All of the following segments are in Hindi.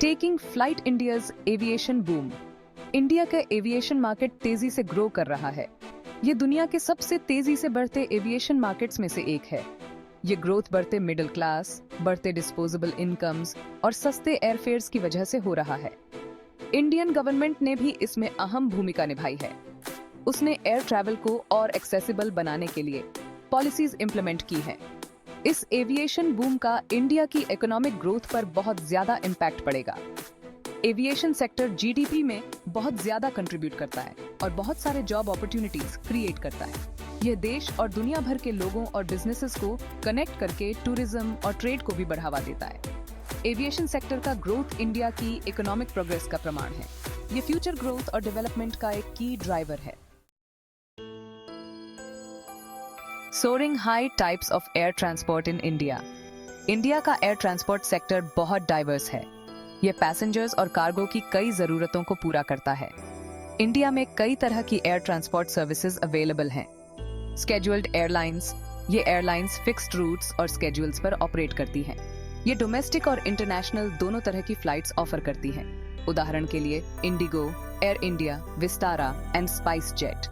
Taking flight India's aviation boom. India का एविएशन मार्केट तेजी से ग्रो कर रहा है। ये दुनिया के सबसे तेजी से बढ़ते एविएशन मार्केट्स में से एक है। ये ग्रोथ बढ़ते मिडिल क्लास, बढ़ते डिस्पोजेबल इनकम्स और सस्ते एयरफेयर्स की वजह से हो रहा है। इंडियन गवर्नमेंट ने भी इसमें अहम भूमिका निभाई है। उसने एयर ट्रैवल को और एक्सेसिबल बनाने के लिए पॉलिसीज इंप्लीमेंट की हैं। इस एविएशन बूम का इंडिया की इकोनॉमिक ग्रोथ पर बहुत ज्यादा इम्पैक्ट पड़ेगा। एविएशन सेक्टर जीडीपी में बहुत ज्यादा कंट्रीब्यूट करता है और बहुत सारे जॉब अपॉर्चुनिटीज क्रिएट करता है। यह देश और दुनिया भर के लोगों और बिजनेसेस को कनेक्ट करके टूरिज्म और ट्रेड को भी बढ़ावा देता है। एविएशन सेक्टर का ग्रोथ इंडिया की इकोनॉमिक प्रोग्रेस का प्रमाण है। ये फ्यूचर ग्रोथ और डेवलपमेंट का एक की ड्राइवर है। Soaring high types of air transport in India. India का एयर ट्रांसपोर्ट सेक्टर बहुत डाइवर्स है। यह पैसेंजर्स और कार्गो की कई जरूरतों को पूरा करता है। इंडिया में कई तरह की एयर ट्रांसपोर्ट सर्विसेज अवेलेबल हैं। स्केड्यूल्ड एयरलाइंस, ये एयरलाइंस फिक्स्ड रूट्स और स्केड्यूल्स पर ऑपरेट करती हैं। ये डोमेस्टिक और इंटरनेशनल दोनों तरह की फ्लाइट्स ऑफर करती हैं। उदाहरण के लिए Indigo, air India, Vistara and spice jet.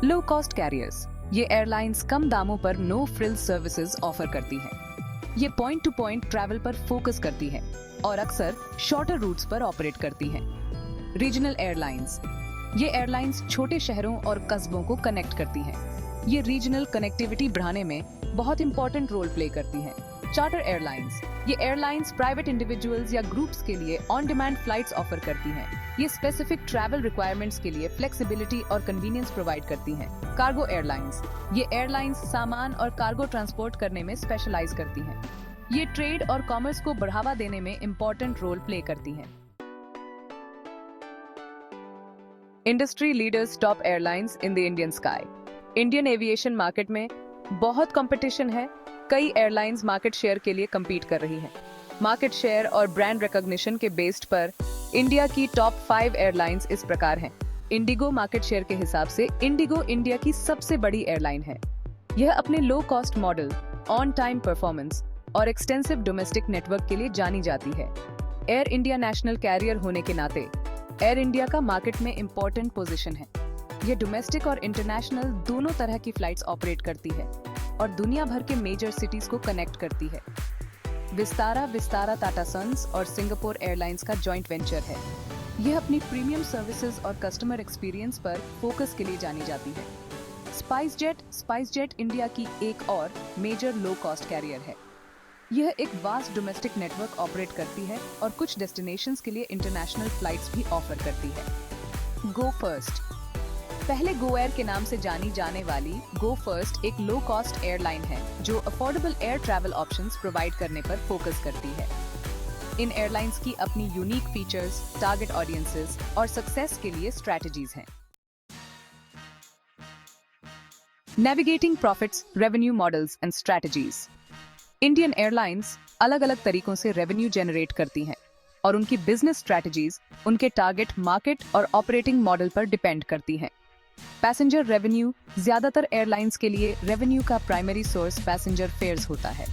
Low cost carriers, ये एयरलाइंस कम दामों पर नो फ्रिल्स सर्विसेज ऑफर करती हैं। ये पॉइंट टू पॉइंट ट्रैवल पर फोकस करती हैं और अक्सर शॉर्टर रूट्स पर ऑपरेट करती हैं। रीजनल एयरलाइंस, ये एयरलाइंस छोटे शहरों और कस्बों को कनेक्ट करती हैं। ये रीजनल कनेक्टिविटी बढ़ाने में बहुत इंपॉर्टेंट रोल प्ले करती हैं। चार्टर एयरलाइंस, ये एयरलाइंस प्राइवेट इंडिविजुअल्स या ग्रुप्स के लिए ऑन डिमांड फ्लाइट्स ऑफर करती हैं। ये स्पेसिफिक ट्रैवल रिक्वायरमेंट्स के लिए फ्लेक्सिबिलिटी और कन्वीनियंस प्रोवाइड करती हैं। कार्गो एयरलाइंस, ये एयरलाइंस सामान और कार्गो ट्रांसपोर्ट करने में स्पेशलाइज करती हैं। ये ट्रेड और कॉमर्स को बढ़ावा देने में इंपॉर्टेंट रोल प्ले करती हैं। Industry leaders top airlines in the Indian sky. Indian aviation market में बहुत कंपटीशन है। कई एयरलाइंस मार्केट शेयर के लिए कम्पीट कर रही हैं। मार्केट शेयर और ब्रांड रिकॉग्निशन के बेस्ड पर इंडिया की टॉप 5 एयरलाइंस इस प्रकार हैं। इंडिगो मार्केट शेयर के हिसाब से इंडिगो इंडिया की सबसे बड़ी एयरलाइन है। यह अपने low cost model, on time performance और एक्सटेंसिव डोमेस्टिक नेटवर्क के लिए जानी जाती है। एयर इंडिया नेशनल कैरियर होने के नाते एयर इंडिया का मार्केट में इंपॉर्टेंट पोजीशन है। यह डोमेस्टिक और इंटरनेशनल दोनों तरह की फ्लाइट्स ऑपरेट करती है और दुनिया भर के मेजर सिटीज को कनेक्ट करती है। विस्तारा टाटा सन्स और सिंगापुर एयरलाइंस का जॉइंट वेंचर है। यह अपनी प्रीमियम सर्विसेज और कस्टमर एक्सपीरियंस पर फोकस के लिए जानी जाती है। स्पाइस जेट इंडिया की एक और मेजर लो कॉस्ट कैरियर है। यह एक वास्ट डोमेस्टिक नेटवर्क ऑपरेट करती है और कुछ डेस्टिनेशंस के लिए इंटरनेशनल फ्लाइट्स भी ऑफर करती है। गो फर्स्ट, पहले गो एयर के नाम से जानी जाने वाली गो फर्स्ट एक लो कॉस्ट एयरलाइन है जो affordable air travel options provide करने पर फोकस करती है। इन एयरलाइंस की अपनी यूनिक फीचर्स, टारगेट ऑडियंसेस और सक्सेस के लिए स्ट्रेटजीज हैं। Navigating profits, revenue models and strategies. Indian airlines अलग अलग तरीकों से रेवेन्यू जनरेट करती हैं और उनकी बिजनेस स्ट्रेटजीज उनके टारगेट मार्केट और ऑपरेटिंग मॉडल पर डिपेंड करती हैं। पैसेंजर रेवेन्यू, ज्यादातर एयरलाइंस के लिए रेवेन्यू का प्राइमरी सोर्स पैसेंजर फेयर्स होता है।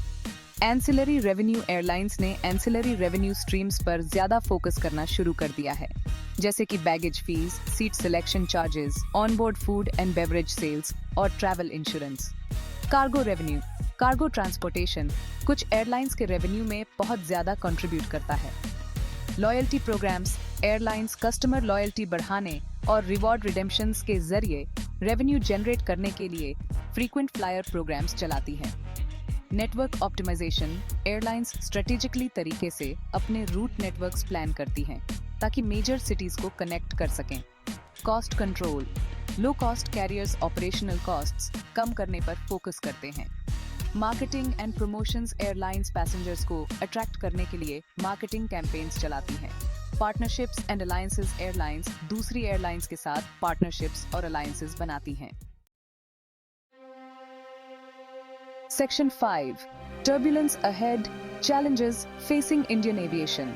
एंसिलरी रेवेन्यू, एयरलाइंस ने एंसिलरी रेवेन्यू स्ट्रीम्स पर ज्यादा फोकस करना शुरू कर दिया है, जैसे कि baggage fees, seat selection charges, onboard food and beverage sales और travel insurance. Cargo revenue, cargo transportation कुछ एयरलाइंस के रेवेन्यू में बहुत ज्यादा कंट्रीब्यूट करता है। Loyalty programs, airlines customer loyalty बढ़ाने और रिवॉर्ड रिडेम्पशंस के जरिए रेवेन्यू जनरेट करने के लिए फ्रीक्वेंट फ्लायर प्रोग्राम्स चलाती हैं। नेटवर्क ऑप्टिमाइजेशन, एयरलाइंस स्ट्रेटेजिकली तरीके से अपने रूट नेटवर्क्स प्लान करती हैं ताकि मेजर सिटीज को कनेक्ट कर सकें। Cost control, low cost carriers operational costs कम करने पर फोकस करते हैं। Marketing and promotions, airlines passengers को अट्रैक्ट करने के लिए मार्केटिंग कैंपेन्स चलाती हैं। पार्टनरशिप्स एंड अलायंसेस, एयरलाइंस दूसरी एयरलाइंस के साथ पार्टनरशिप्स और अलायंसेस बनाती हैं। Section 5, turbulence ahead, challenges facing Indian aviation.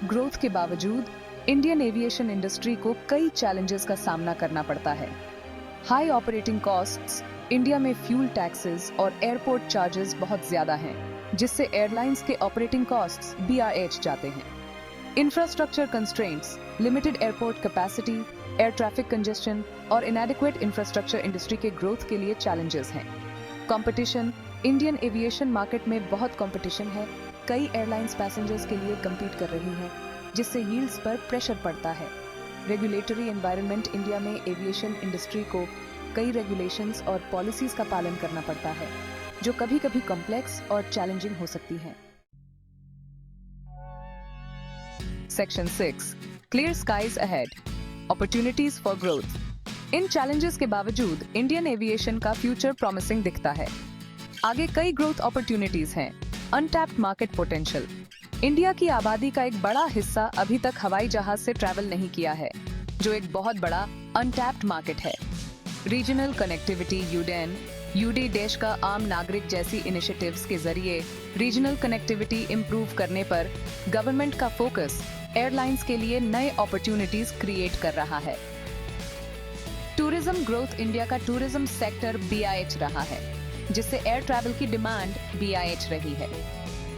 Growth के बावजूद इंडियन एविएशन इंडस्ट्री को कई चैलेंजेस का सामना करना पड़ता है। हाई ऑपरेटिंग कॉस्ट्स, इंडिया में फ्यूल टैक्सेस और एयरपोर्ट चार्जेस बहुत ज्यादा हैं, जिससे एयरलाइंस के ऑपरेटिंग कॉस्ट्स BRH जाते हैं। Infrastructure constraints, limited airport capacity, air traffic congestion और इनएडिक्वेट इंफ्रास्ट्रक्चर इंडस्ट्री के ग्रोथ के लिए चैलेंजेस हैं। कंपटीशन, इंडियन एविएशन मार्केट में बहुत कंपटीशन है। कई एयरलाइंस पैसेंजर्स के लिए कम्पीट कर रही हैं, जिससे यील्ड्स पर प्रेशर पड़ता है। रेगुलेटरी एनवायरनमेंट, इंडिया में एविएशन इंडस्ट्री को कई रेगुलेशंस और पॉलिसीज का पालन करना पड़ता है, जो कभी कभी कॉम्प्लेक्स और चैलेंजिंग हो सकती हैं। Section 6, clear skies ahead, opportunities for growth. इन चैलेंजेस के बावजूद इंडियन एविएशन का फ्यूचर प्रॉमिसिंग दिखता है। आगे कई ग्रोथ अपॉर्चुनिटीज हैं। अनटैप्ड मार्केट पोटेंशियल, इंडिया की आबादी का एक बड़ा हिस्सा अभी तक हवाई जहाज से ट्रैवल नहीं किया है, जो एक बहुत बड़ा अनटैप्ड मार्केट है। रीजनल कनेक्टिविटी, यूडी देश का आम नागरिक जैसी इनिशिएटिव्स के जरिए रीजनल कनेक्टिविटी इंप्रूव करने पर गवर्नमेंट का फोकस एयरलाइंस के लिए नए अपॉर्चुनिटीज क्रिएट कर रहा है। टूरिज्म ग्रोथ, इंडिया का टूरिज्म सेक्टर BIH रहा है, जिससे एयर ट्रैवल की डिमांड BIH रही है।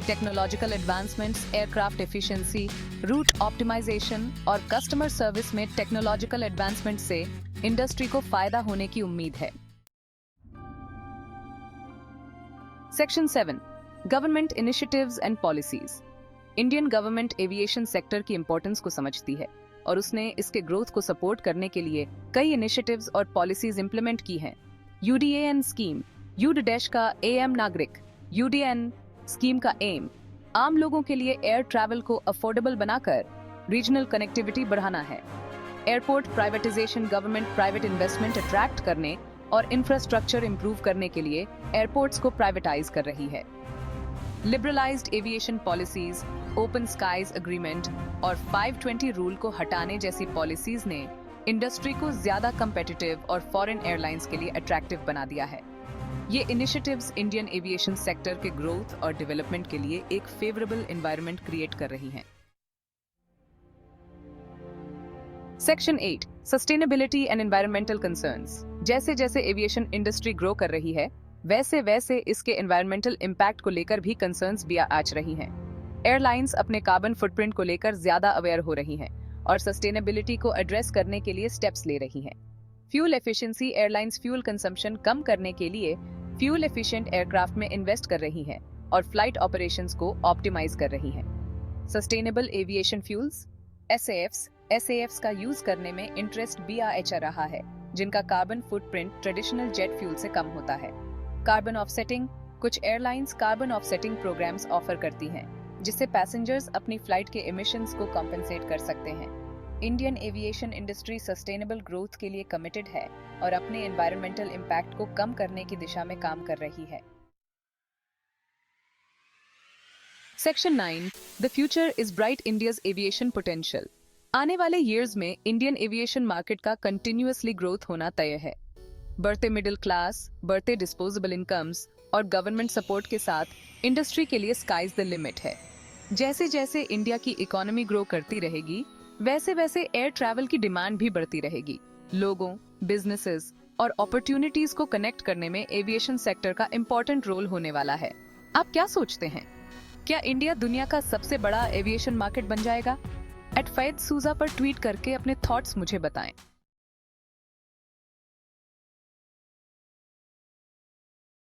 Technological advancements, aircraft efficiency, route optimisation और कस्टमर सर्विस में टेक्नोलॉजिकल एडवांसमेंट से इंडस्ट्री को फायदा होने की उम्मीद है। Section 7, government initiatives and policies. Indian government aviation sector की इंपॉर्टेंस को समझती है और उसने इसके ग्रोथ को सपोर्ट करने के लिए कई इनिशिएटिव्स और पॉलिसीज इंप्लीमेंट की हैं। UDAN स्कीम, यूड का AM नागरिक, UDAN स्कीम का एम आम लोगों के लिए एयर ट्रैवल को अफोर्डेबल बनाकर रीजनल कनेक्टिविटी बढ़ाना है। Airport privatisation, government private investment attract करने और इंफ्रास्ट्रक्चर इंप्रूव करने के लिए एयरपोर्ट्स को प्राइवेटाइज कर रही है। Liberalised aviation policies, open skies agreement और 520 रूल को हटाने जैसी पॉलिसीज ने इंडस्ट्री को ज्यादा कंपेटिटिव और फॉरेन एयरलाइंस के लिए अट्रैक्टिव बना दिया है। ये इनिशिएटिव्स इंडियन एविएशन सेक्टर के ग्रोथ और डेवलपमेंट के लिए एक फेवरेबल एनवायरनमेंट क्रिएट कर रही हैं। Section 8, sustainability and environmental concerns. जैसे जैसे एविएशन इंडस्ट्री ग्रो कर रही है, वैसे वैसे इसके एनवायरमेंटल इम्पैक्ट को लेकर भी कंसर्न्स भी आ रही हैं। एयरलाइंस अपने कार्बन फुटप्रिंट को लेकर ज्यादा अवेयर हो रही हैं और सस्टेनेबिलिटी को एड्रेस करने के लिए स्टेप्स ले रही हैं। Fuel efficiency, airlines fuel consumption कम करने के लिए फ्यूल एफिशिएंट एयरक्राफ्ट में इन्वेस्ट कर रही हैं और फ्लाइट ऑपरेशंस को ऑप्टिमाइज कर रही हैं। सस्टेनेबल एविएशन फ्यूल्स, SAFs का यूज करने में इंटरेस्ट BIH रहा है, जिनका carbon footprint traditional jet fuel से कम होता है। कार्बन ऑफसेटिंग, कुछ airlines carbon offsetting programmes offer करती हैं, जिससे पैसेंजर्स अपनी फ्लाइट के एमिशंस को कॉम्पेंसेट कर सकते हैं। Indian aviation industry sustainable growth के लिए कमिटेड है और अपने एनवायरमेंटल इम्पैक्ट को कम करने की दिशा में काम कर रही है। Section 9, the future is bright, India's aviation potential. आने वाले ईयर्स में इंडियन एविएशन मार्केट का कंटिन्यूअसली ग्रोथ होना तय है। बढ़ते मिडिल क्लास, बढ़ते डिस्पोजेबल इनकम्स और गवर्नमेंट सपोर्ट के साथ इंडस्ट्री के लिए स्काइज द लिमिट है। जैसे जैसे इंडिया की इकोनॉमी ग्रो करती रहेगी, वैसे वैसे एयर ट्रैवल की डिमांड भी बढ़ती रहेगी। लोगों, बिजनेसेस और अपॉर्चुनिटीज को कनेक्ट करने में एविएशन सेक्टर का इंपॉर्टेंट रोल होने वाला है। आप क्या सोचते हैं? क्या इंडिया दुनिया का सबसे बड़ा एविएशन मार्केट बन जाएगा? @फैयद सूजा पर ट्वीट करके अपने थॉट्स मुझे बताएं।